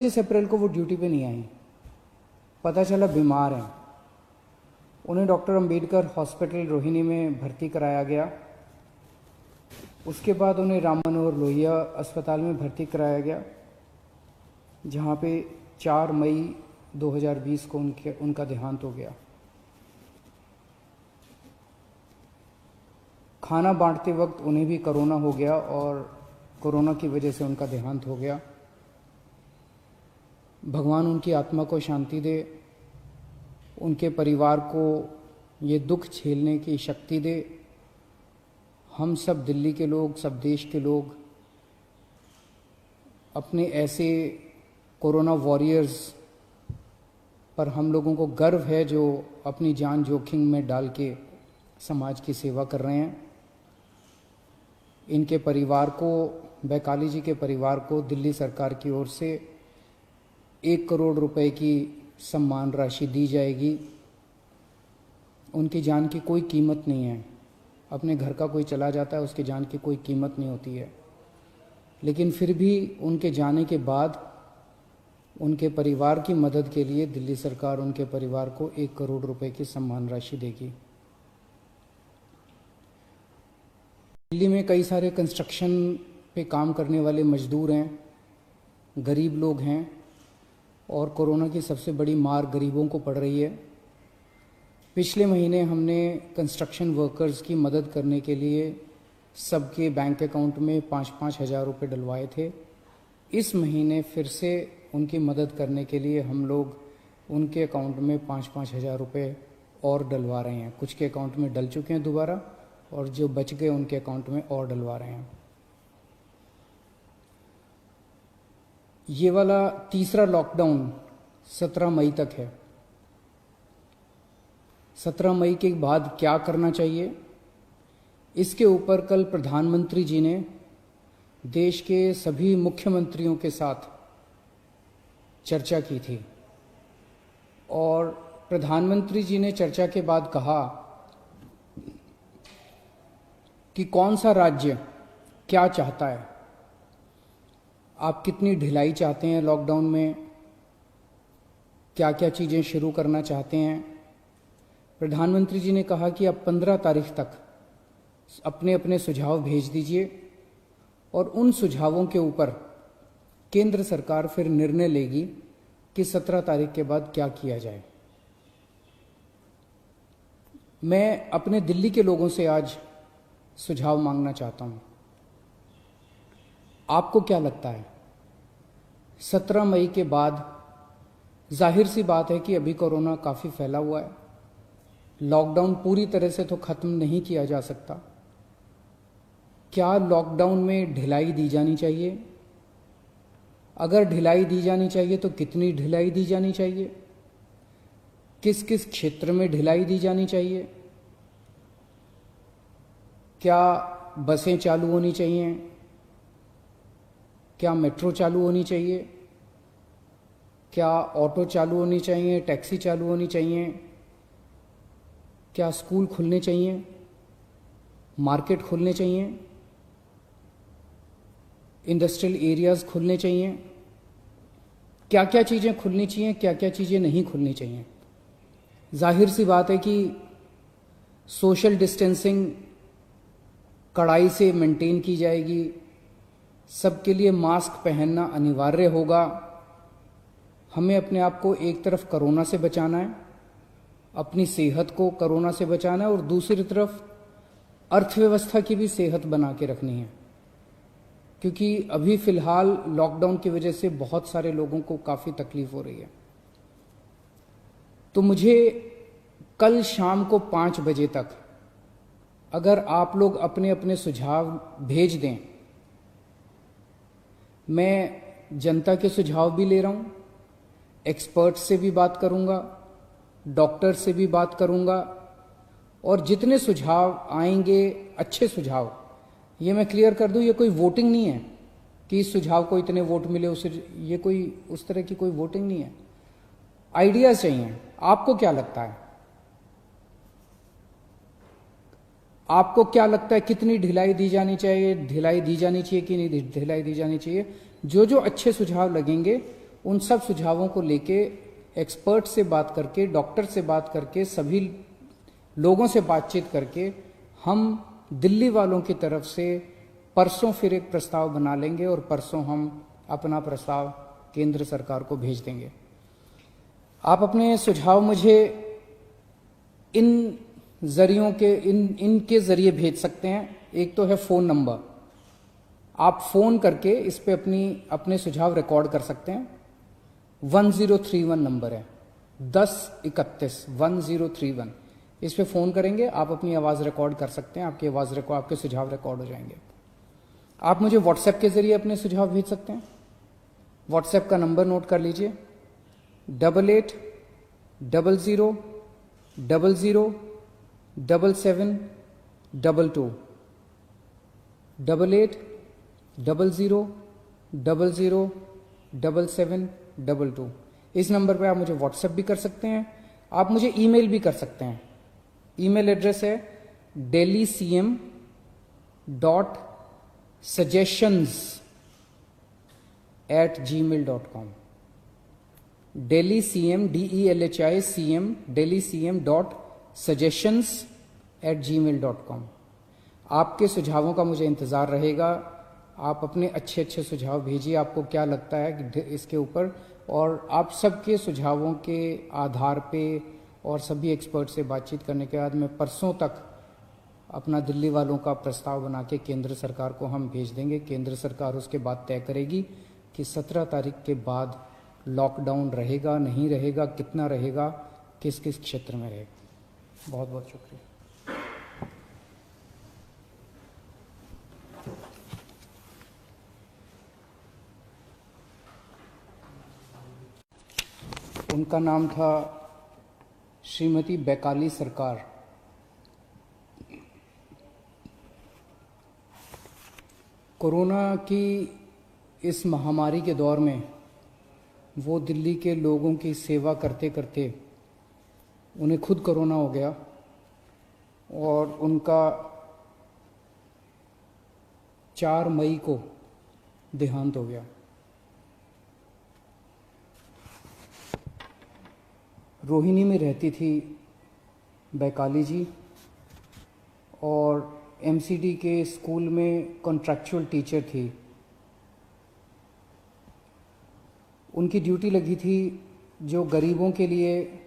अप्रैल को वो ड्यूटी पे नहीं आई। पता चला बीमार हैं। उन्हें डॉक्टर अंबेडकर हॉस्पिटल रोहिणी में भर्ती कराया गया। उसके बाद उन्हें राम मनोहर लोहिया अस्पताल में भर्ती कराया गया, जहाँ पे 4 मई 2020 को उनका देहांत हो गया। खाना बांटते वक्त उन्हें भी कोरोना हो गया और कोरोना की वजह से उनका देहांत हो गया। भगवान उनकी आत्मा को शांति दे, उनके परिवार को ये दुख झेलने की शक्ति दे। हम सब दिल्ली के लोग, सब देश के लोग अपने ऐसे कोरोना वॉरियर्स पर हम लोगों को गर्व है जो अपनी जान जोखिम में डाल के समाज की सेवा कर रहे हैं। इनके परिवार को, बैकाली जी के परिवार को दिल्ली सरकार की ओर से 1 करोड़ रुपए की सम्मान राशि दी जाएगी। उनकी जान की कोई कीमत नहीं है। अपने घर का कोई चला जाता है, उसकी जान की कोई कीमत नहीं होती है, लेकिन फिर भी उनके जाने के बाद उनके परिवार की मदद के लिए दिल्ली सरकार उनके परिवार को 1 करोड़ रुपए की सम्मान राशि देगी। दिल्ली में कई सारे कंस्ट्रक्शन पे काम करने वाले मजदूर हैं, गरीब लोग हैं, और कोरोना की सबसे बड़ी मार गरीबों को पड़ रही है। पिछले महीने हमने कंस्ट्रक्शन वर्कर्स की मदद करने के लिए सबके बैंक अकाउंट में 5-5 हज़ार रुपये डलवाए थे। इस महीने फिर से उनकी मदद करने के लिए हम लोग उनके अकाउंट में 5-5 हज़ार रुपये और डलवा रहे हैं। कुछ के अकाउंट में डल चुके हैं दोबारा, और जो बच गए उनके अकाउंट में और डलवा रहे हैं। ये वाला तीसरा लॉकडाउन 17 मई तक है। 17 मई के बाद क्या करना चाहिए, इसके ऊपर कल प्रधानमंत्री जी ने देश के सभी मुख्यमंत्रियों के साथ चर्चा की थी, और प्रधानमंत्री जी ने चर्चा के बाद कहा कि कौन सा राज्य क्या चाहता है, आप कितनी ढिलाई चाहते हैं लॉकडाउन में, क्या क्या चीज़ें शुरू करना चाहते हैं। प्रधानमंत्री जी ने कहा कि आप 15 तारीख तक अपने अपने सुझाव भेज दीजिए, और उन सुझावों के ऊपर केंद्र सरकार फिर निर्णय लेगी कि 17 तारीख के बाद क्या किया जाए। मैं अपने दिल्ली के लोगों से आज सुझाव मांगना चाहता हूं। आपको क्या लगता है, 17 मई के बाद जाहिर सी बात है कि अभी कोरोना काफ़ी फैला हुआ है, लॉकडाउन पूरी तरह से तो ख़त्म नहीं किया जा सकता। क्या लॉकडाउन में ढिलाई दी जानी चाहिए? अगर ढिलाई दी जानी चाहिए तो कितनी ढिलाई दी जानी चाहिए? किस किस क्षेत्र में ढिलाई दी जानी चाहिए? क्या बसें चालू होनी चाहिए? क्या मेट्रो चालू होनी चाहिए? क्या ऑटो चालू होनी चाहिए? टैक्सी चालू होनी चाहिए? क्या स्कूल खुलने चाहिए? मार्केट खुलने चाहिए? इंडस्ट्रियल एरियाज खुलने चाहिए? क्या क्या चीज़ें खुलनी चाहिए, क्या क्या चीज़ें नहीं खुलनी चाहिए? जाहिर सी बात है कि सोशल डिस्टेंसिंग कड़ाई से मेंटेन की जाएगी, सबके लिए मास्क पहनना अनिवार्य होगा। हमें अपने आप को एक तरफ कोरोना से बचाना है, अपनी सेहत को कोरोना से बचाना है, और दूसरी तरफ अर्थव्यवस्था की भी सेहत बना के रखनी है, क्योंकि अभी फ़िलहाल लॉकडाउन की वजह से बहुत सारे लोगों को काफ़ी तकलीफ हो रही है। तो मुझे कल शाम को 5 बजे तक अगर आप लोग अपने अपने सुझाव भेज दें, मैं जनता के सुझाव भी ले रहा हूँ, एक्सपर्ट से भी बात करूँगा, डॉक्टर से भी बात करूँगा, और जितने सुझाव आएंगे अच्छे सुझाव, ये मैं क्लियर कर दूँ, ये कोई वोटिंग नहीं है कि इस सुझाव को इतने वोट मिले, ये कोई उस तरह की कोई वोटिंग नहीं है। आइडियाज़ चाहिए। आपको क्या लगता है, आपको क्या लगता है कितनी ढिलाई दी जानी चाहिए, ढिलाई दी जानी चाहिए कि नहीं ढिलाई दी जानी चाहिए? जो जो अच्छे सुझाव लगेंगे उन सब सुझावों को लेके एक्सपर्ट से बात करके, डॉक्टर से बात करके, सभी लोगों से बातचीत करके हम दिल्ली वालों की तरफ से परसों फिर एक प्रस्ताव बना लेंगे और परसों हम अपना प्रस्ताव केंद्र सरकार को भेज देंगे। आप अपने सुझाव मुझे इन जरियों के इनके जरिए भेज सकते हैं। एक तो है फ़ोन नंबर, आप फ़ोन करके इस पे अपने सुझाव रिकॉर्ड कर सकते हैं। 1031 नंबर है, 1031 1031। इस पे फ़ोन करेंगे, आप अपनी आवाज़ रिकॉर्ड कर सकते हैं, आपकी आवाज़ रिकॉर्ड, आपके सुझाव रिकॉर्ड हो जाएंगे। आप मुझे व्हाट्सएप के ज़रिए अपने सुझाव भेज सकते हैं। व्हाट्सएप का नंबर नोट कर लीजिए, 880000 7722 880000 7722। इस नंबर पे आप मुझे व्हाट्सएप भी कर सकते हैं, आप मुझे ईमेल भी कर सकते हैं। ईमेल एड्रेस है delhi.cm.suggestions@gmail.com। delhi.cm.suggestions@gmail.com। आपके सुझावों का मुझे इंतज़ार रहेगा। आप अपने अच्छे अच्छे सुझाव भेजिए, आपको क्या लगता है कि इसके ऊपर, और आप सबके सुझावों के आधार पे और सभी एक्सपर्ट से बातचीत करने के बाद मैं परसों तक अपना दिल्ली वालों का प्रस्ताव बना के केंद्र सरकार को हम भेज देंगे। केंद्र सरकार उसके बाद तय करेगी कि 17 तारीख के बाद लॉकडाउन रहेगा, नहीं रहेगा, कितना रहेगा, किस किस क्षेत्र में रहेगा। बहुत बहुत शुक्रिया। उनका नाम था श्रीमती बैकाली सरकार। कोरोना की इस महामारी के दौर में वो दिल्ली के लोगों की सेवा करते करते उन्हें खुद कोरोना हो गया और उनका 4 मई को देहांत हो गया। रोहिणी में रहती थी बैकाली जी और एमसीडी के स्कूल में कॉन्ट्रैक्चुअल टीचर थी। उनकी ड्यूटी लगी थी जो गरीबों के लिए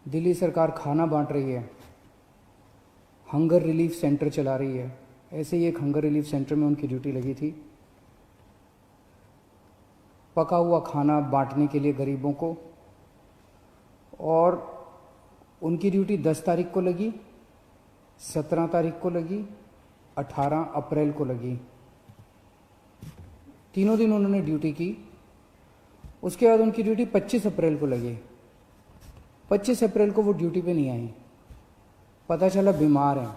दिल्ली सरकार खाना बांट रही है, हंगर रिलीफ सेंटर चला रही है, ऐसे ही एक हंगर रिलीफ सेंटर में उनकी ड्यूटी लगी थी, पका हुआ खाना बांटने के लिए गरीबों को। और उनकी ड्यूटी 10 तारीख को लगी, 17 तारीख को लगी, 18 अप्रैल को लगी। तीनों दिन उन्होंने ड्यूटी की। उसके बाद उनकी ड्यूटी 25 अप्रैल को लगी। 25 अप्रैल को वो ड्यूटी पे नहीं आई, पता चला बीमार हैं।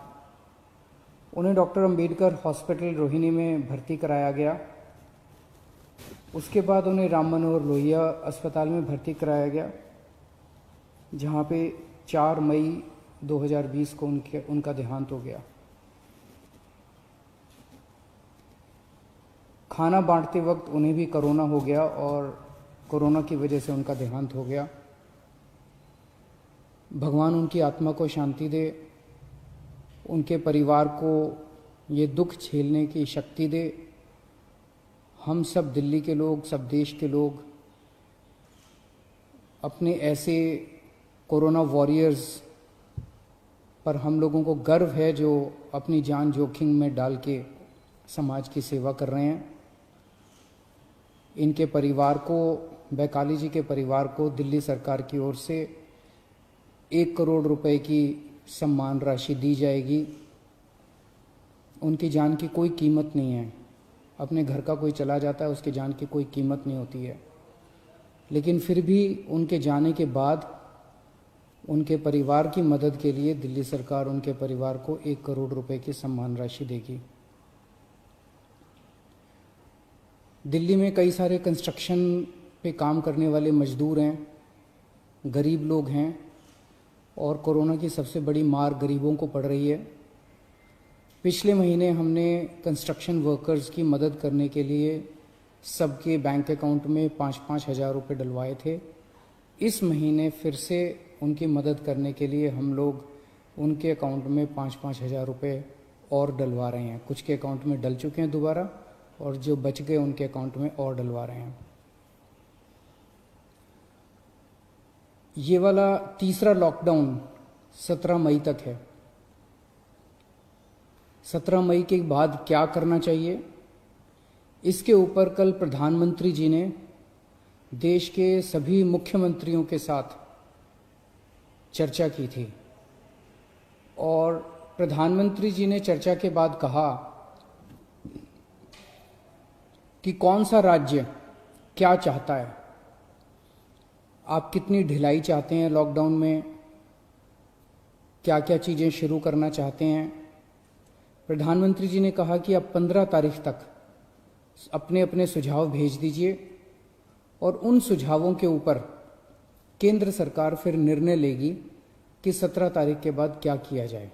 उन्हें डॉक्टर अंबेडकर हॉस्पिटल रोहिणी में भर्ती कराया गया। उसके बाद उन्हें राम मनोहर लोहिया अस्पताल में भर्ती कराया गया, जहाँ पे 4 मई 2020 को उनका देहांत हो गया। खाना बांटते वक्त उन्हें भी कोरोना हो गया और कोरोना की वजह से उनका देहांत हो गया। भगवान उनकी आत्मा को शांति दे, उनके परिवार को ये दुख झेलने की शक्ति दे। हम सब दिल्ली के लोग, सब देश के लोग अपने ऐसे कोरोना वॉरियर्स पर हम लोगों को गर्व है जो अपनी जान जोखिम में डाल के समाज की सेवा कर रहे हैं। इनके परिवार को, बैकाली जी के परिवार को दिल्ली सरकार की ओर से 1 करोड़ रुपए की सम्मान राशि दी जाएगी। उनकी जान की कोई कीमत नहीं है। अपने घर का कोई चला जाता है, उसकी जान की कोई कीमत नहीं होती है, लेकिन फिर भी उनके जाने के बाद उनके परिवार की मदद के लिए दिल्ली सरकार उनके परिवार को 1 करोड़ रुपए की सम्मान राशि देगी। दिल्ली में कई सारे कंस्ट्रक्शन पे काम करने वाले मजदूर हैं, गरीब लोग हैं, और कोरोना की सबसे बड़ी मार गरीबों को पड़ रही है। पिछले महीने हमने कंस्ट्रक्शन वर्कर्स की मदद करने के लिए सबके बैंक अकाउंट में 5-5 हज़ार रुपये डलवाए थे। इस महीने फिर से उनकी मदद करने के लिए हम लोग उनके अकाउंट में 5-5 हज़ार रुपये और डलवा रहे हैं। कुछ के अकाउंट में डल चुके हैं दोबारा, और जो बच गए उनके अकाउंट में और डलवा रहे हैं। ये वाला तीसरा लॉकडाउन 17 मई तक है। 17 मई के बाद क्या करना चाहिए, इसके ऊपर कल प्रधानमंत्री जी ने देश के सभी मुख्यमंत्रियों के साथ चर्चा की थी, और प्रधानमंत्री जी ने चर्चा के बाद कहा कि कौन सा राज्य क्या चाहता है, आप कितनी ढिलाई चाहते हैं लॉकडाउन में, क्या क्या चीज़ें शुरू करना चाहते हैं। प्रधानमंत्री जी ने कहा कि आप 15 तारीख तक अपने अपने सुझाव भेज दीजिए, और उन सुझावों के ऊपर केंद्र सरकार फिर निर्णय लेगी कि 17 तारीख के बाद क्या किया जाए।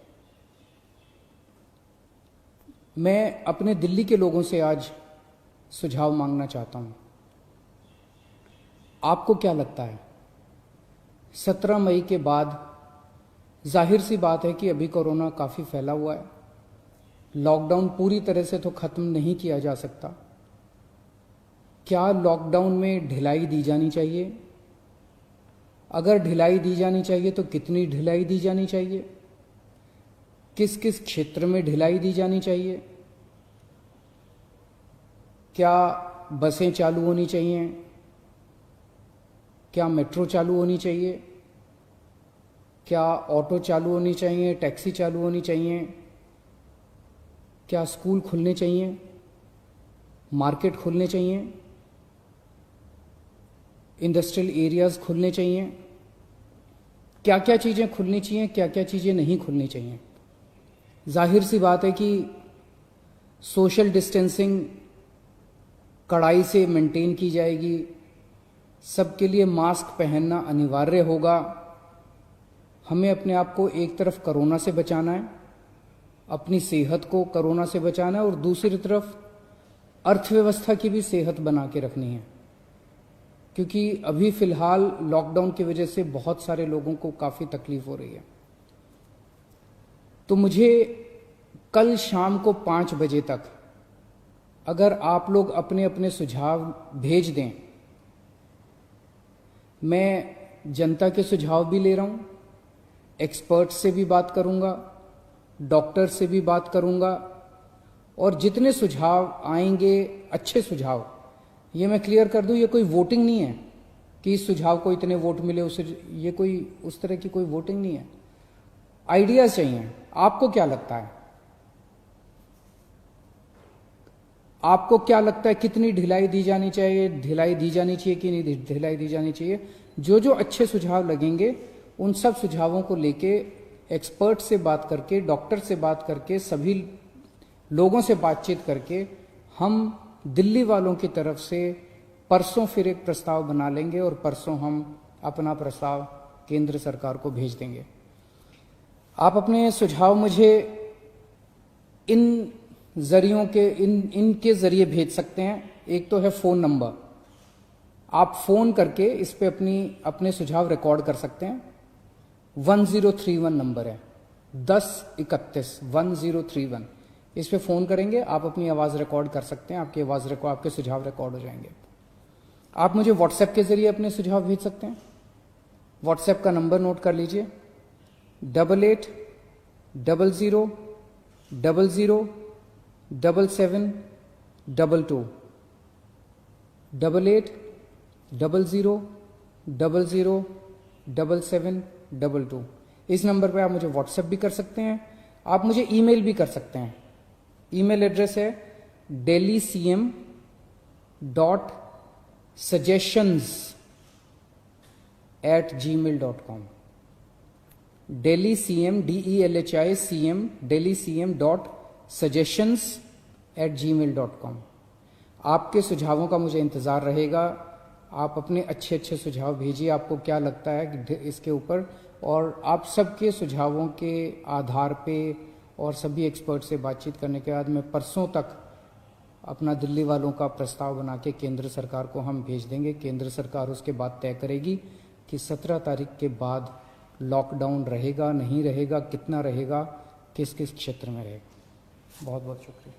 मैं अपने दिल्ली के लोगों से आज सुझाव मांगना चाहता हूं। आपको क्या लगता है, 17 मई के बाद जाहिर सी बात है कि अभी कोरोना काफ़ी फैला हुआ है, लॉकडाउन पूरी तरह से तो ख़त्म नहीं किया जा सकता। क्या लॉकडाउन में ढिलाई दी जानी चाहिए? अगर ढिलाई दी जानी चाहिए तो कितनी ढिलाई दी जानी चाहिए? किस किस क्षेत्र में ढिलाई दी जानी चाहिए? क्या बसें चालू होनी चाहिए? क्या मेट्रो चालू होनी चाहिए? क्या ऑटो चालू होनी चाहिए? टैक्सी चालू होनी चाहिए? क्या स्कूल खुलने चाहिए? मार्केट खुलने चाहिए? इंडस्ट्रियल एरियाज खुलने चाहिए? क्या क्या चीज़ें खुलनी चाहिए, क्या क्या चीज़ें नहीं खुलनी चाहिए? जाहिर सी बात है कि सोशल डिस्टेंसिंग कड़ाई से मेंटेन की जाएगी, सबके लिए मास्क पहनना अनिवार्य होगा। हमें अपने आप को एक तरफ कोरोना से बचाना है, अपनी सेहत को कोरोना से बचाना है, और दूसरी तरफ अर्थव्यवस्था की भी सेहत बना के रखनी है, क्योंकि अभी फ़िलहाल लॉकडाउन की वजह से बहुत सारे लोगों को काफ़ी तकलीफ हो रही है। तो मुझे कल शाम को 5 बजे तक अगर आप लोग अपने अपने सुझाव भेज दें, मैं जनता के सुझाव भी ले रहा हूँ, एक्सपर्ट से भी बात करूँगा, डॉक्टर से भी बात करूँगा, और जितने सुझाव आएंगे अच्छे सुझाव, ये मैं क्लियर कर दूं, ये कोई वोटिंग नहीं है कि इस सुझाव को इतने वोट मिले, ये कोई उस तरह की कोई वोटिंग नहीं है। आइडियाज चाहिए। आपको क्या लगता है, आपको क्या लगता है कितनी ढिलाई दी जानी चाहिए, ढिलाई दी जानी चाहिए कि नहीं ढिलाई दी जानी चाहिए? जो जो अच्छे सुझाव लगेंगे उन सब सुझावों को लेके एक्सपर्ट से बात करके, डॉक्टर से बात करके, सभी लोगों से बातचीत करके हम दिल्ली वालों की तरफ से परसों फिर एक प्रस्ताव बना लेंगे, और परसों हम अपना प्रस्ताव केंद्र सरकार को भेज देंगे। आप अपने सुझाव मुझे इन जरियों के इनके जरिए भेज सकते हैं। एक तो है फ़ोन नंबर, आप फ़ोन करके इस पे अपने सुझाव रिकॉर्ड कर सकते हैं। 1031 नंबर है, 1031 1031। इस पे फ़ोन करेंगे, आप अपनी आवाज़ रिकॉर्ड कर सकते हैं, आपके सुझाव रिकॉर्ड हो जाएंगे। आप मुझे व्हाट्सएप के ज़रिए अपने सुझाव भेज सकते हैं। व्हाट्सएप का नंबर नोट कर लीजिए, 880000 7722 880000 7722। इस नंबर पे आप मुझे व्हाट्सएप भी कर सकते हैं, आप मुझे ईमेल भी कर सकते हैं। ईमेल एड्रेस है delhi.cm.suggestions@gmail.com। delhi.cm.suggestions@gmail.com। आपके सुझावों का मुझे इंतज़ार रहेगा। आप अपने अच्छे अच्छे सुझाव भेजिए, आपको क्या लगता है कि इसके ऊपर, और आप सबके सुझावों के आधार पे और सभी एक्सपर्ट से बातचीत करने के बाद मैं परसों तक अपना दिल्ली वालों का प्रस्ताव बना के केंद्र सरकार को हम भेज देंगे। केंद्र सरकार उसके बाद तय करेगी कि 17 तारीख के बाद लॉकडाउन रहेगा नहीं रहेगा, कितना रहेगा, किस किस क्षेत्र में रहेगा। बहुत बहुत शुक्रिया।